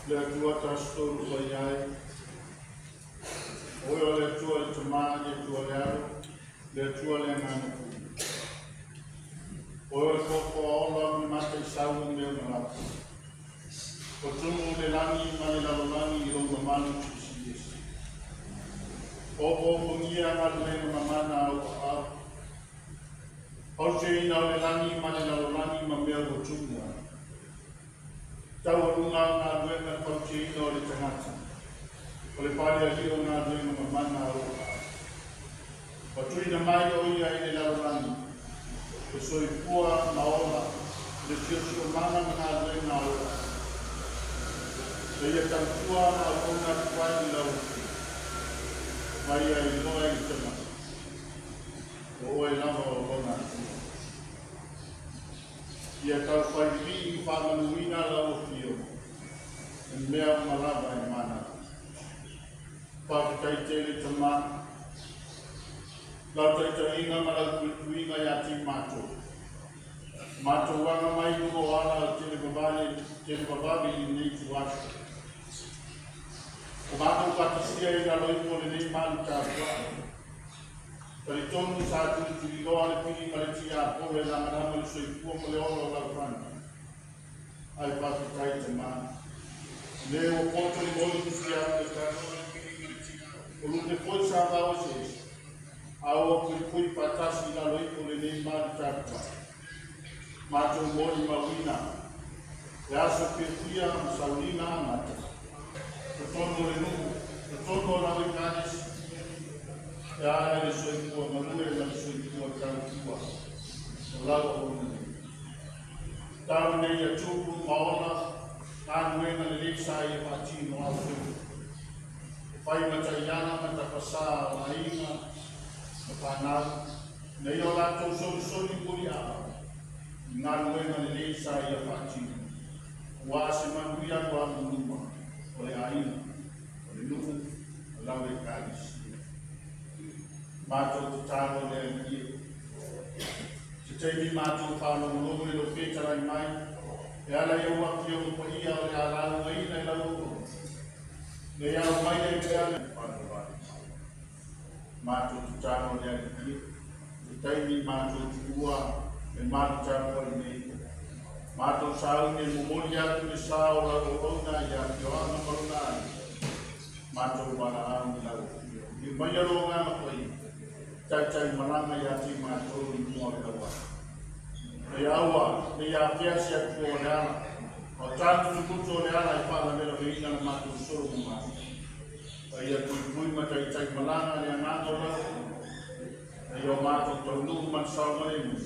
le tua tasto koyai o le tua tama le tua le tua le mano o ko ko ola mi mate sau me na o tumu le lani mani la lani ro no manu chisi o munia na le mamana o je na le lani mani la lani ma me o tumu tau runga na duenga kauchi no le tangata. O le pari a hiro na duenga mamana o o tui na mai o ia i le laurani. E soi pua na ola le tiosi o mana na duenga o le ia tantua na o konga tuai ni lau. Mai a i loa i tama. O oe lama o konga tua. Ia tau whai i whamanuina lau fio. E mea maraba e mana. Pākakai tere ta mā. Lau tai inga marau kuinga ia ti mātou. Mātou wanga mai nuo ala tere bababi i nei tu atu. O mātou patisia i la loipo le nei mālu tātua. Pari tonu sa tu i loa le pili ma le tia pole la marama le soi pua mo le olo la franta. Ai pākakai te mā. Le o poto i moli kusia le tātua. O lute foi sa vau se. Aua kui patasi la loipo le nei mālu tātua. Mātou mori mawina. E aso pia saulina amata. O tono le nuku. O tono la wikanis. E ana le soi kua marue na le soi kua kātua. O lau o nune. Tau nei a tūpu maona. Tānuena le leisa i a pati no au furu. Whai mataiana ma tapasa o ainga. Ma pānau. Nei o lato soli muri a. Ngā nuena le leisa i a pati. Wa se manuia kua munuma. O le ainga. O le nuku. O lau e kālis. Mātou te tāno le aia. Te teimi mātou whāno monomu le lo whetarai mai. E ala i aua ki o pa ia o le alau mai nei lau o. Le au mai e te ale whāno wāne. Mātou te tāno le aia. Te teimi mātou te ua e mātou tāno le nei. Mātou sāu ne momoli atu le sāo la o auna i a ki o ana maruna ai. Mātou wana au ni lau. I mai aro ngā mapai. Tai marama i ati mātou i mua kawa. E aua, me ia piasi atu o le ala. O tātu tukutu o le ala i whāna mera veina na mātou soro mu mātou. E ia tui matai malanga le anāto lau. E o mātou tau nuku man sao maremu.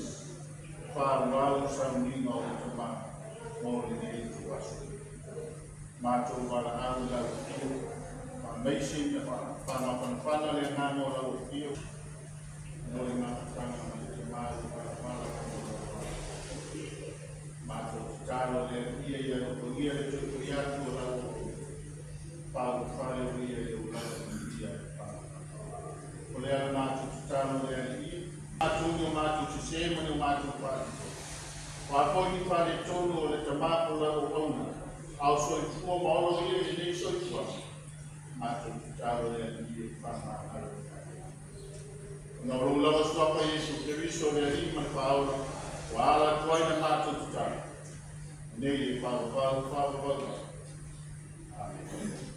Whāru au sao ninga o te mā. Mōre ni e tu asu. Mātou wala au lau pio. Amazing, whāna le anāno lau pio. Nori mātutanga mai te māru para mātou te tālo le ia i a o ia le tuku i atu o lau pāu whare o ia i o lau i ia e pāu. O le ala mātou te tālo le ia. Mātou ni o mātou te sema ni o mātou whare. O a koi whare tonu o le tamako lau o auna. Au soi kua maolo ia i nei soi kua. Mātou te tālo le ia i whāna. No rula swapa Yesu Kristo le rima paula wala tuaina mātou tutai. Nei e pau. Amen.